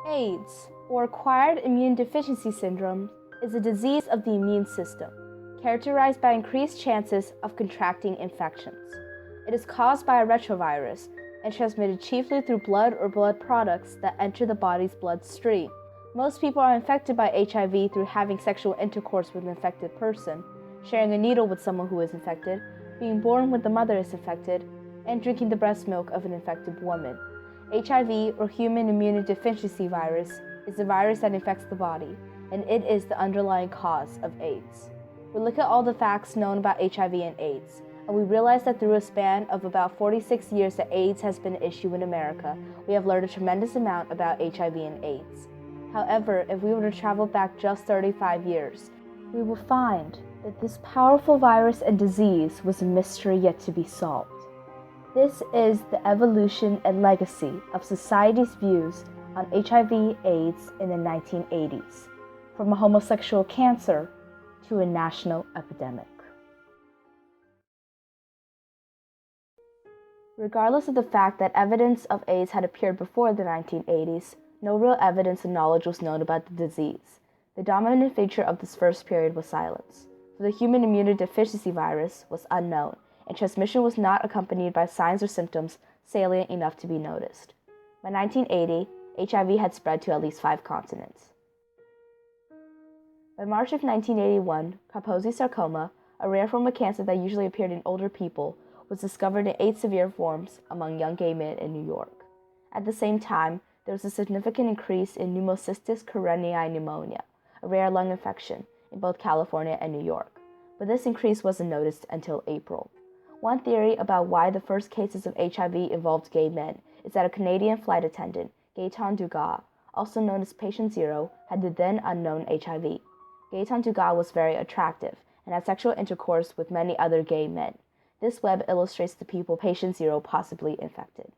AIDS, or acquired immune deficiency syndrome, is a disease of the immune system, characterized by increased chances of contracting infections. It is caused by a retrovirus and transmitted chiefly through blood or blood products that enter the body's bloodstream. Most people are infected by HIV through having sexual intercourse with an infected person, sharing a needle with someone who is infected, being born when the mother is infected, and drinking the breast milk of an infected woman. HIV, or human immunodeficiency virus, is a virus that infects the body, and it is the underlying cause of AIDS. We look at all the facts known about HIV and AIDS, and we realize that through a span of about 46 years that AIDS has been an issue in America, we have learned a tremendous amount about HIV and AIDS. However, if we were to travel back just 35 years, we will find that this powerful virus and disease was a mystery yet to be solved. This is the evolution and legacy of society's views on HIV/AIDS in the 1980s, from a homosexual cancer to a national epidemic. Regardless of the fact that evidence of AIDS had appeared before the 1980s, no real evidence and knowledge was known about the disease. The dominant feature of this first period was silence. For the human immunodeficiency virus was unknown, and transmission was not accompanied by signs or symptoms salient enough to be noticed. By 1980, HIV had spread to at least 5 continents. By March of 1981, Kaposi sarcoma, a rare form of cancer that usually appeared in older people, was discovered in 8 severe forms among young gay men in New York. At the same time, there was a significant increase in pneumocystis carinii pneumonia, a rare lung infection, in both California and New York, but this increase wasn't noticed until April. One theory about why the first cases of HIV involved gay men is that a Canadian flight attendant, Gaetan Dugas, also known as Patient Zero, had the then unknown HIV. Gaetan Dugas was very attractive and had sexual intercourse with many other gay men. This web illustrates the people Patient Zero possibly infected.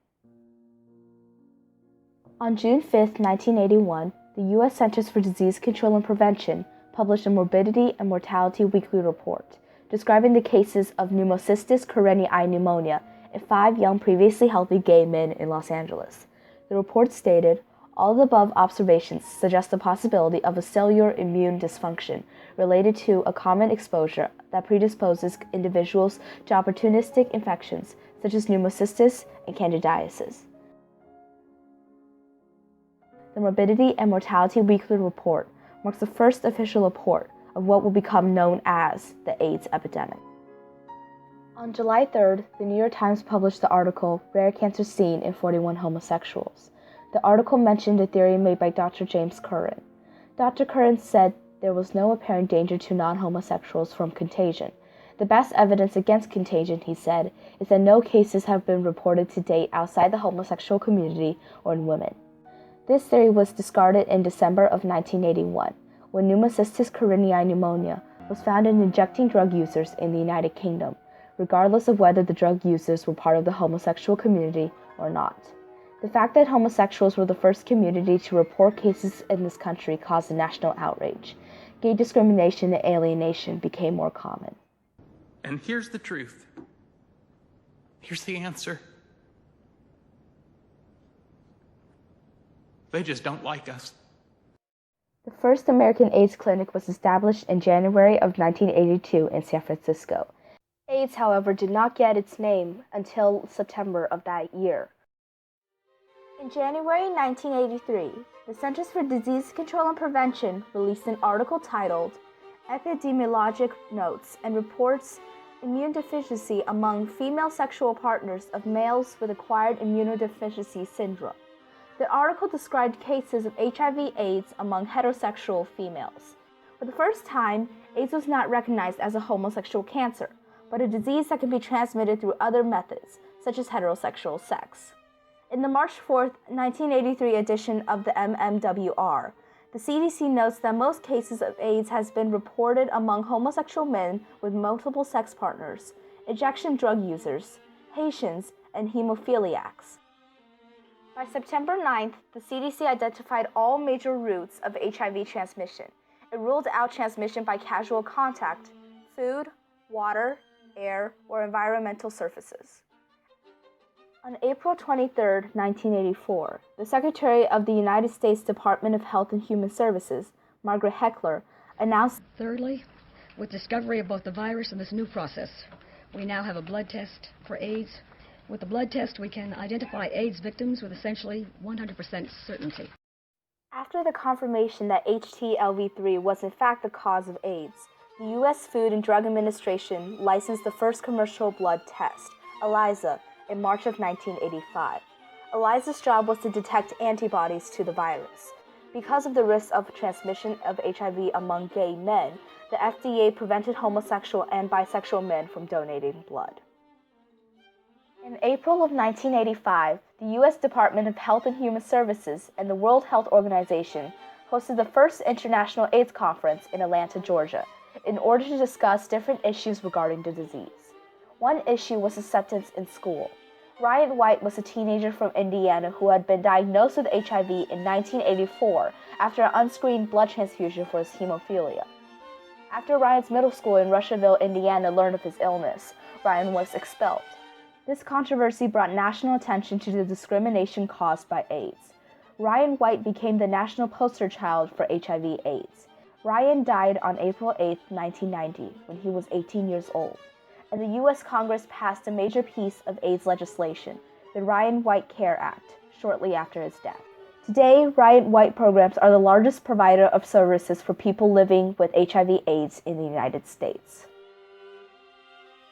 On June 5, 1981, the U.S. Centers for Disease Control and Prevention published a Morbidity and Mortality Weekly Report describing the cases of pneumocystis carinii pneumonia in 5 young previously healthy gay men in Los Angeles. The report stated, all the above observations suggest the possibility of a cellular immune dysfunction related to a common exposure that predisposes individuals to opportunistic infections such as pneumocystis and candidiasis. The Morbidity and Mortality Weekly Report marks the first official report of what will become known as the AIDS epidemic. On July 3rd, the New York Times published the article, Rare Cancer Seen in 41 Homosexuals. The article mentioned a theory made by Dr. James Curran. Dr. Curran said there was no apparent danger to non-homosexuals from contagion. The best evidence against contagion, he said, is that no cases have been reported to date outside the homosexual community or in women. This theory was discarded in December of 1981, when pneumocystis carinii pneumonia was found in injecting drug users in the United Kingdom, regardless of whether the drug users were part of the homosexual community or not. The fact that homosexuals were the first community to report cases in this country caused a national outrage. Gay discrimination and alienation became more common. And here's the truth. Here's the answer. They just don't like us. The first American AIDS clinic was established in January of 1982 in San Francisco. AIDS, however, did not get its name until September of that year. In January 1983, the Centers for Disease Control and Prevention released an article titled Epidemiologic Notes and Reports Immune Deficiency Among Female Sexual Partners of Males with Acquired Immunodeficiency Syndrome. The article described cases of HIV/AIDS among heterosexual females. For the first time, AIDS was not recognized as a homosexual cancer, but a disease that can be transmitted through other methods, such as heterosexual sex. In the March 4, 1983 edition of the MMWR, the CDC notes that most cases of AIDS has been reported among homosexual men with multiple sex partners, injection drug users, Haitians, and hemophiliacs. By September 9th, the CDC identified all major routes of HIV transmission. It ruled out transmission by casual contact, food, water, air, or environmental surfaces. On April 23, 1984, the Secretary of the United States Department of Health and Human Services, Margaret Heckler, announced, Thirdly, with discovery of both the virus and this new process, we now have a blood test for AIDS. With the blood test, we can identify AIDS victims with essentially 100% certainty. After the confirmation that HTLV-3 was in fact the cause of AIDS, the U.S. Food and Drug Administration licensed the first commercial blood test, ELISA, in March of 1985. ELISA's job was to detect antibodies to the virus. Because of the risk of transmission of HIV among gay men, the FDA prevented homosexual and bisexual men from donating blood. In April of 1985, the U.S. Department of Health and Human Services and the World Health Organization hosted the first International AIDS Conference in Atlanta, Georgia, in order to discuss different issues regarding the disease. One issue was acceptance in school. Ryan White was a teenager from Indiana who had been diagnosed with HIV in 1984 after an unscreened blood transfusion for his hemophilia. After Ryan's middle school in Russiaville, Indiana learned of his illness, Ryan was expelled. This controversy brought national attention to the discrimination caused by AIDS. Ryan White became the national poster child for HIV/AIDS. Ryan died on April 8, 1990, when he was 18 years old, and the U.S. Congress passed a major piece of AIDS legislation, the Ryan White Care Act, shortly after his death. Today, Ryan White programs are the largest provider of services for people living with HIV/AIDS in the United States.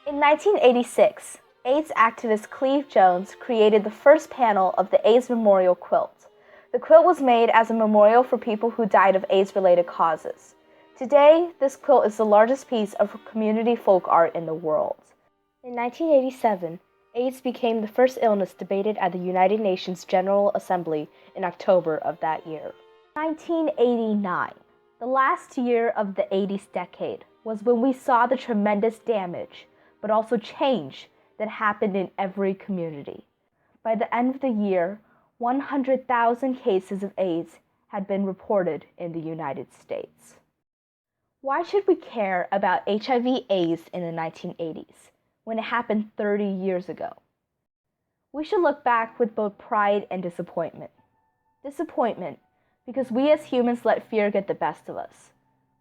In 1986, AIDS activist Cleve Jones created the first panel of the AIDS Memorial Quilt. The quilt was made as a memorial for people who died of AIDS-related causes. Today, this quilt is the largest piece of community folk art in the world. In 1987, AIDS became the first illness debated at the United Nations General Assembly in October of that year. 1989, the last year of the 80s decade, was when we saw the tremendous damage, but also change, that happened in every community. By the end of the year, 100,000 cases of AIDS had been reported in the United States. Why should we care about HIV/AIDS in the 1980s, when it happened 30 years ago? We should look back with both pride and disappointment. Disappointment, because we as humans let fear get the best of us.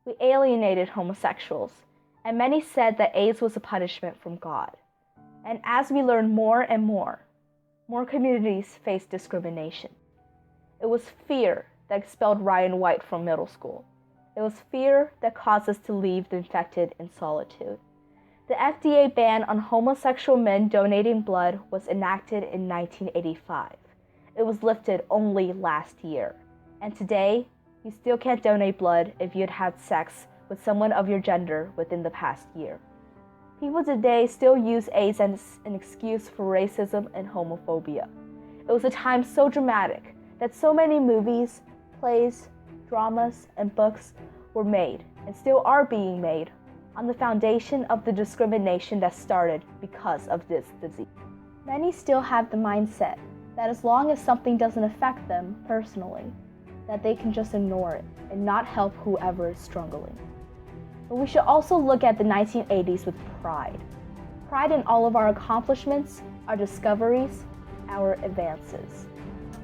We alienated homosexuals, and many said that AIDS was a punishment from God. And as we learn more and more communities face discrimination. It was fear that expelled Ryan White from middle school. It was fear that caused us to leave the infected in solitude. The FDA ban on homosexual men donating blood was enacted in 1985. It was lifted only last year. And today, you still can't donate blood if you had had sex with someone of your gender within the past year. People today still use AIDS as an excuse for racism and homophobia. It was a time so dramatic that so many movies, plays, dramas, and books were made, and still are being made, on the foundation of the discrimination that started because of this disease. Many still have the mindset that as long as something doesn't affect them personally, that they can just ignore it and not help whoever is struggling. But we should also look at the 1980s with pride. Pride in all of our accomplishments, our discoveries, our advances.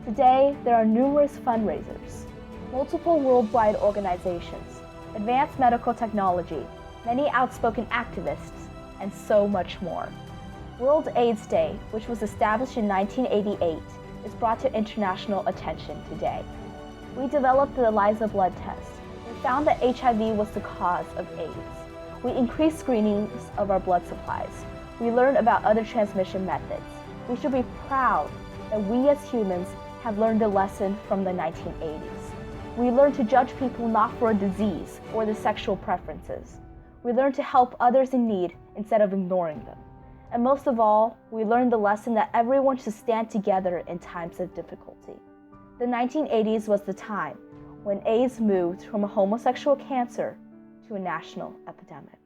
Today, there are numerous fundraisers, multiple worldwide organizations, advanced medical technology, many outspoken activists, and so much more. World AIDS Day, which was established in 1988, is brought to international attention today. We developed the ELISA blood test. We found that HIV was the cause of AIDS. We increased screenings of our blood supplies. We learned about other transmission methods. We should be proud that we as humans have learned a lesson from the 1980s. We learned to judge people not for a disease or their sexual preferences. We learned to help others in need instead of ignoring them. And most of all, we learned the lesson that everyone should stand together in times of difficulty. The 1980s was the time when AIDS moved from a homosexual cancer to a national epidemic.